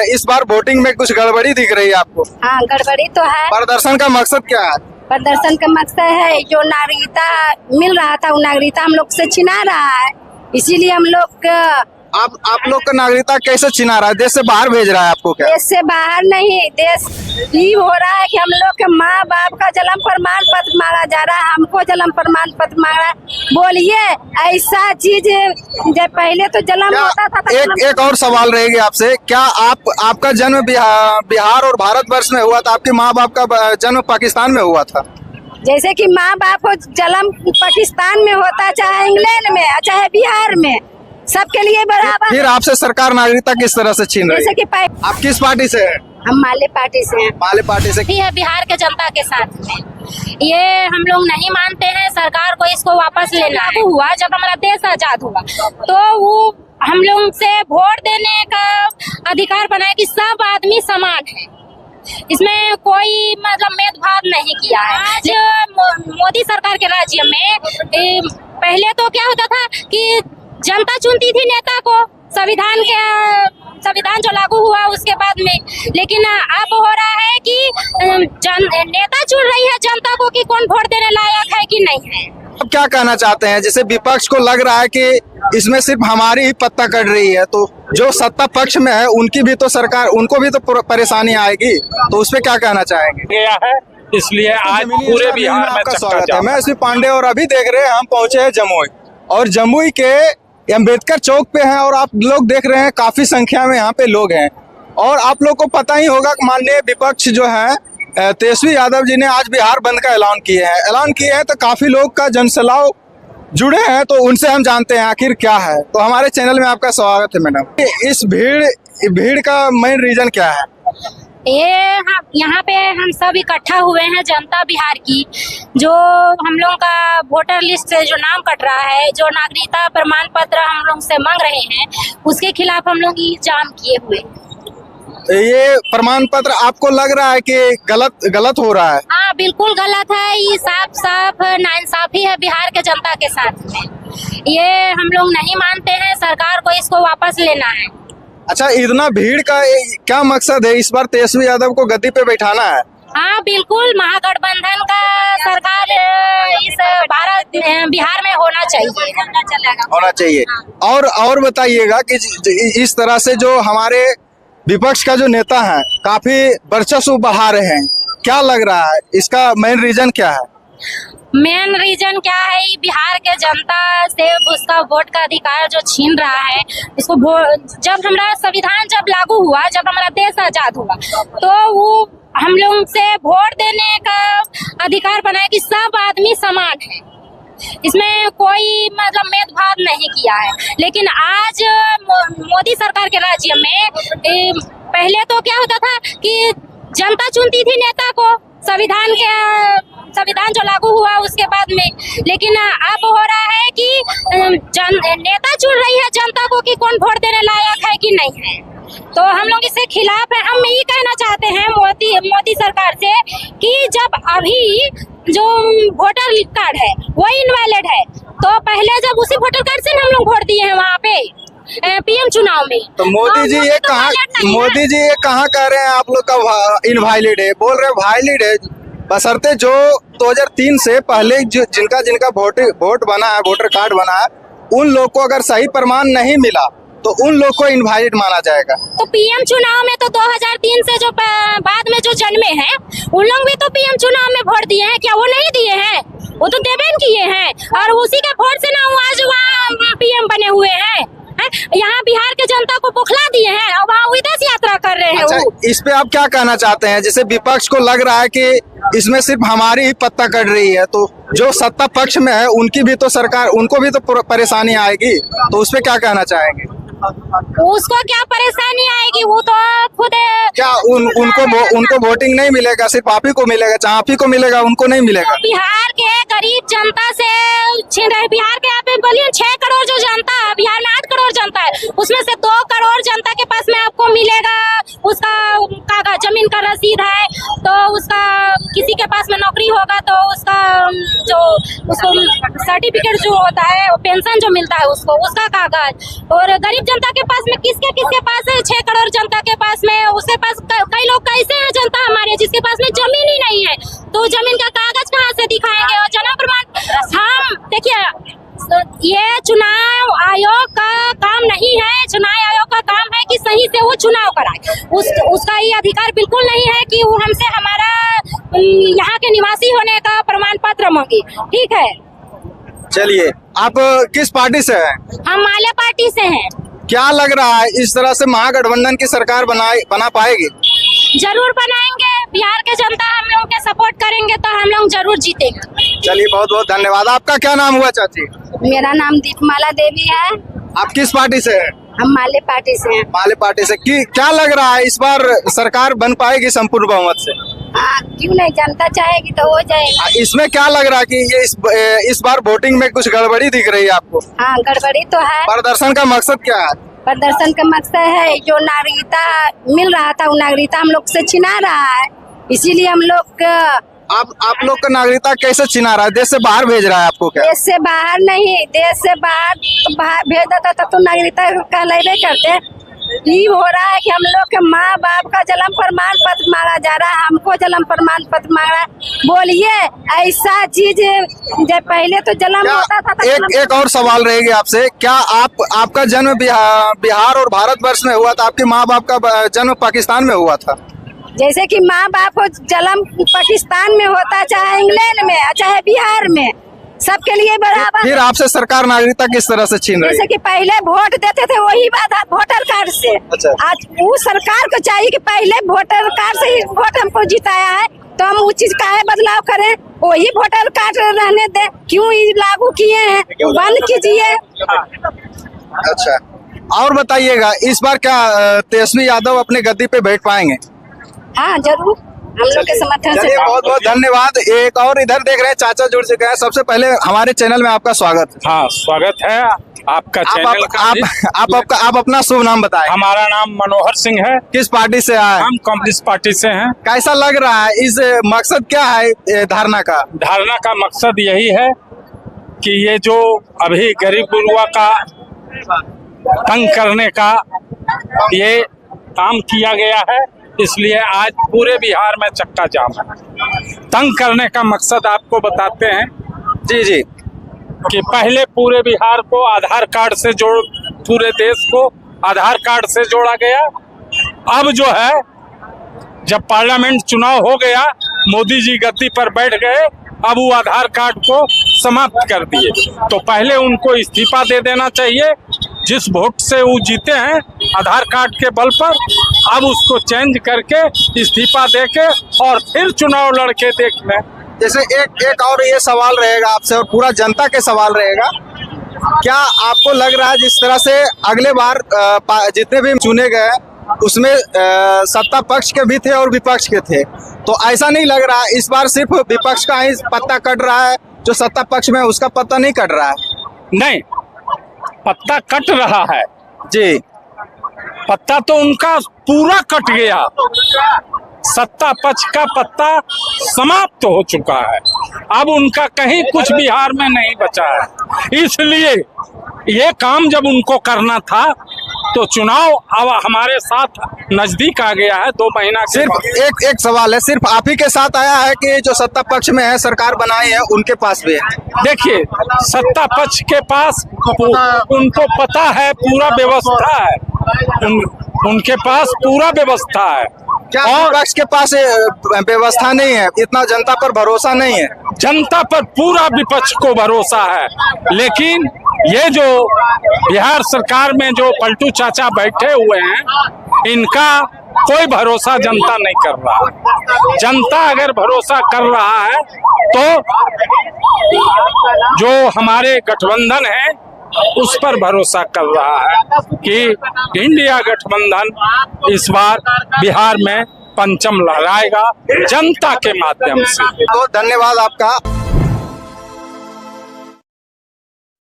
इस बार वोटिंग में कुछ गड़बड़ी दिख रही है आपको? हाँ, गड़बड़ी तो है। प्रदर्शन का मकसद क्या है? प्रदर्शन का मकसद है जो नागरिकता मिल रहा था वो नागरिकता हम लोग से छिना रहा है, इसीलिए हम लोग आप लोग का नागरिकता कैसे छिना रहा है? देश से बाहर भेज रहा है आपको क्या? देश से बाहर नहीं, देश ये हो रहा है कि हम लोग के माँ बाप का जन्म प्रमाण पत्र मांगा जा रहा है, हमको जन्म प्रमाण पत्र मांग रहा है। बोलिए ऐसा चीज जब पहले तो जन्म होता था। एक और सवाल रहेगी आपसे, क्या आपका जन्म बिहार और भारतवर्ष में हुआ था? आपके माँ बाप का जन्म पाकिस्तान में हुआ था? जैसे कि माँ बाप को जन्म पाकिस्तान में होता, चाहे इंग्लैंड में, चाहे बिहार में, सबके लिए बराबर। फिर आपसे सरकार नागरिकता किस तरह से छीन रही है? जैसे कि आप किस पार्टी से हैं? हम माले पार्टी से हैं। माले पार्टी से है बिहार के जनता के साथ में। ये हम लोग नहीं मानते हैं, सरकार को इसको वापस लेना हुआ। जब हमारा देश आजाद हुआ तो वो हम लोग से वोट देने का अधिकार बनाया कि सब आदमी समान है, इसमें कोई मतलब भेदभाव नहीं किया है। जो मोदी सरकार के राज्य में पहले तो क्या होता था कि जनता चुनती थी नेता को, संविधान जो लागू हुआ उसके बाद में, लेकिन अब हो रहा है कि नेता चुन रही है जनता को कि कौन वोट देने लायक है कि नहीं है। अब क्या कहना चाहते हैं? जैसे विपक्ष को लग रहा है कि इसमें सिर्फ हमारी ही पत्ता कट रही है, तो जो सत्ता पक्ष में है उनकी भी तो सरकार, उनको भी तो परेशानी आएगी, तो उस पर क्या कहना चाहेंगे? गया है, इसलिए आज पूरे बिहार में आपका स्वागत है। मैं एसपी पांडे और अभी देख रहे हैं हम पहुंचे हैं जमुई, और जमुई के अम्बेडकर चौक पे हैं, और आप लोग देख रहे हैं काफी संख्या में यहाँ पे लोग हैं। और आप लोग को पता ही होगा कि माननीय विपक्ष जो है तेजस्वी यादव जी ने आज बिहार बंद का ऐलान किए हैं, तो काफी लोग का जनसैलाब जुड़े हैं, तो उनसे हम जानते हैं आखिर क्या है। तो हमारे चैनल में आपका स्वागत है मैडम। इस भीड़ का मेन रीजन क्या है? ये यहाँ पे हम सब इकट्ठा हुए हैं, जनता बिहार की, जो हम लोग का वोटर लिस्ट से जो नाम कट रहा है, जो नागरिकता प्रमाण पत्र हम लोग से मांग रहे हैं, उसके खिलाफ हम लोग जाम किए हुए। ये प्रमाण पत्र आपको लग रहा है कि गलत हो रहा है? हाँ, बिल्कुल गलत है। ये साफ नाइंसाफी है बिहार के जनता के साथ में। ये हम लोग नहीं मानते हैं, सरकार को इसको वापस लेना है। अच्छा, इतना भीड़ का क्या मकसद है? इस बार तेजस्वी यादव को गद्दी पे बैठाना है? हाँ, बिल्कुल महागठबंधन का सरकार इस बिहार में होना चाहिए। और बताइएगा कि इस तरह से जो हमारे विपक्ष का जो नेता है काफी वर्चस्व बढ़ा रहे हैं, क्या लग रहा है इसका मेन रीजन क्या है? मेन रीजन क्या है? बिहार के जनता से उसका वोट का अधिकार जो छीन रहा है, इसको जब हमारा संविधान जब लागू हुआ, जब हमारा देश आजाद हुआ, तो वो हम लोग से वोट देने का अधिकार बनाया कि सब आदमी समान है, इसमें कोई मतलब भेदभाव नहीं किया है। लेकिन आज मोदी सरकार के राज्य में पहले तो क्या होता था कि जनता चुनती थी नेता को, संविधान जो लागू हुआ उसके बाद में, लेकिन अब हो रहा है कि नेता चुन रही है जनता को कि कौन वोट देने लायक है कि नहीं है। तो हम लोग इसके खिलाफ है। हम ये कहना चाहते हैं मोदी सरकार से कि जब अभी जो वोटर कार्ड है वो इनवैलिड है, तो पहले जब उसी वोटर कार्ड से हम लोग वोट दिए हैं वहाँ पे पीएम चुनाव में, तो मोदी जी ये कहाँ कह रहे हैं आप लोग का इनवैलिड है? बोल रहे वैलिड है, बशर्ते जो 2003 से पहले जिनका वोट बना है, वोटर कार्ड बना है, उन लोग को अगर सही प्रमाण नहीं मिला तो उन लोग को इनवैलिड माना जाएगा। तो पीएम चुनाव में तो 2003 से जो बाद में जो जन्मे हैं उन लोग भी तो पीएम चुनाव में वोट दिए हैं, क्या वो नहीं दिए हैं? वो तो देवेन किए हैं, और उसी के वोट से ना आज वहाँ पीएम बने हुए हैं। यहाँ बिहार के जनता को बौखला दिए हैं और वहाँ विदेश यात्रा कर रहे हैं। अच्छा, इस पे आप क्या कहना चाहते हैं? जैसे विपक्ष को लग रहा है कि इसमें सिर्फ हमारी ही पत्ता कट रही है, तो जो सत्ता पक्ष में है उनकी भी तो सरकार, उनको भी तो परेशानी आएगी, तो उस पे क्या कहना चाहेंगे? उसको क्या परेशानी आएगी? वो तो खुद क्या उनको वोटिंग नहीं मिलेगा? सिर्फ आप ही को मिलेगा? चाहे आप ही को मिलेगा, उनको नहीं मिलेगा? तो बिहार के गरीब जनता से छीन रहे। बिहार के आप बोलिए 6 करोड़ जो जनता है, बिहार में 8 करोड़ जनता है, उसमें से 2 करोड़ जनता के पास में आपको मिलेगा उसका कागज, जमीन का रसीद है, तो उसका किसी के पास में नौकरी होगा तो उसका जो उसको सर्टिफिकेट जो होता है, पेंशन जो मिलता है उसको, उसका कागज। और गरीब जनता के पास में किसके पास है? 6 करोड़ जनता के पास में चुनाव कराए। उसका ये अधिकार बिल्कुल नहीं है कि वो हमसे हमारा यहाँ के निवासी होने का प्रमाण पत्र मांगे। ठीक है, चलिए, आप किस पार्टी से हैं? हम माले पार्टी से हैं। क्या लग रहा है इस तरह से महागठबंधन की सरकार बना पाएगी? जरूर बनाएंगे। बिहार के जनता हम लोग के सपोर्ट करेंगे तो हम लोग जरूर जीतेंगे। चलिए, बहुत बहुत धन्यवाद। आपका क्या नाम हुआ चाची? मेरा नाम दीपमाला देवी है। आप किस पार्टी से हैं? हम माले पार्टी से हैं। माले पार्टी से। क्या लग रहा है इस बार सरकार बन पाएगी संपूर्ण बहुमत से? हाँ, क्यों नहीं, जनता चाहेगी तो हो जाएगा। इसमें क्या लग रहा है कि ये इस बार वोटिंग में कुछ गड़बड़ी दिख रही है आपको? हाँ, गड़बड़ी तो है। प्रदर्शन का मकसद क्या है? प्रदर्शन का मकसद है जो नागरिकता मिल रहा था वो नागरिकता हम लोग से छिना रहा है, इसीलिए हम लोग आप लोग का नागरिकता कैसे छिना रहा है? देश से बाहर भेज रहा है आपको क्या? देश से बाहर नहीं, देश से बाहर भेज देता तब तो नागरिकता कहलावे करते। ये हो रहा है कि हम लोग के माँ बाप का जन्म प्रमाण पत्र मांगा जा रहा है, हमको जन्म प्रमाण पत्र मांग रहा है। बोलिए, ऐसा चीज जब पहले तो जन्म होता था। एक और सवाल रहेगी आपसे, क्या आपका जन्म बिहार और भारतवर्ष में हुआ था? आपके माँ बाप का जन्म पाकिस्तान में हुआ था? जैसे कि माँ बाप को जन्म पाकिस्तान में होता, चाहे इंग्लैंड में, चाहे बिहार में, सबके लिए बराबर। फिर आपसे सरकार नागरिकता किस तरह से छीन रही है? जैसे कि पहले वोट देते थे वही बात वोटर कार्ड से। अच्छा। आज वो सरकार को चाहिए कि पहले वोटर कार्ड से ही वोट हमको जिताया है तो हम उस चीज का बदलाव करें, वही वोटर कार्ड रहने दे। क्यों ये लागू किए हैं, बंद कीजिए। अच्छा, और बताइएगा इस बार क्या तेजस्वी यादव अपने गद्दी पे बैठ पाएंगे? हाँ, जरूर, हम लोग के समर्थन से। बहुत बहुत धन्यवाद। एक और इधर देख रहे हैं चाचा जुड़ चुके हैं। सबसे पहले हमारे चैनल में आपका स्वागत है। हाँ, स्वागत है आपका चैनल का। आप अपना शुभ नाम बताएं। हमारा नाम मनोहर सिंह है। किस पार्टी से आए? हम कम्युनिस्ट पार्टी से हैं। कैसा लग रहा है? इस मकसद क्या है धारणा का? धारणा का मकसद यही है कि ये जो अभी गरीब गुरुआ का तंग करने का ये काम किया गया है, इसलिए आज पूरे बिहार में चक्का जाम है। तंग करने का मकसद आपको बताते हैं। जी जी। कि पहले पूरे बिहार को आधार कार्ड से पूरे देश को आधार कार्ड से जोड़ा गया। अब जो है, जब पार्लियामेंट चुनाव हो गया, मोदी जी गद्दी पर बैठ गए, अब वो आधार कार्ड को समाप्त कर दिए। तो पहले उनको इस्तीफा दे देना चाहिए। जिस वोट से वो जीते हैं आधार कार्ड के बल पर, अब उसको चेंज करके इस्तीफा देके और फिर चुनाव लड़के देख लें। जैसे एक और ये सवाल रहेगा आपसे और पूरा जनता के सवाल रहेगा, क्या आपको लग रहा है जिस तरह से अगले बार जितने भी चुने गए उसमें सत्ता पक्ष के भी थे और विपक्ष के थे, तो ऐसा नहीं लग रहा इस बार सिर्फ विपक्ष का ही पत्ता कट रहा है, जो सत्ता पक्ष में उसका पत्ता नहीं कट रहा है? नहीं, पत्ता कट रहा है जी। पत्ता तो उनका पूरा कट गया। सत्ता पक्ष का पत्ता समाप्त हो चुका है। अब उनका कहीं कुछ बिहार में नहीं बचा है। इसलिए ये काम जब उनको करना था तो चुनाव अब हमारे साथ नजदीक आ गया है। 2 महीना सिर्फ एक सवाल है, सिर्फ आप ही के साथ आया है कि जो सत्ता पक्ष में है सरकार बनाई है उनके पास भी है? देखिए, सत्ता पक्ष के पास उनको पता है, पूरा व्यवस्था है, उनके पास पूरा व्यवस्था है। क्या विपक्ष के पास व्यवस्था नहीं है? इतना जनता पर भरोसा नहीं है? जनता पर पूरा विपक्ष को भरोसा है, लेकिन ये जो बिहार सरकार में जो पलटू चाचा बैठे हुए हैं, इनका कोई भरोसा जनता नहीं कर रहा। जनता अगर भरोसा कर रहा है तो जो हमारे गठबंधन है उस पर भरोसा कर रहा है कि इंडिया गठबंधन इस बार बिहार में पंचम लहराएगा जनता के माध्यम से। तो धन्यवाद आपका।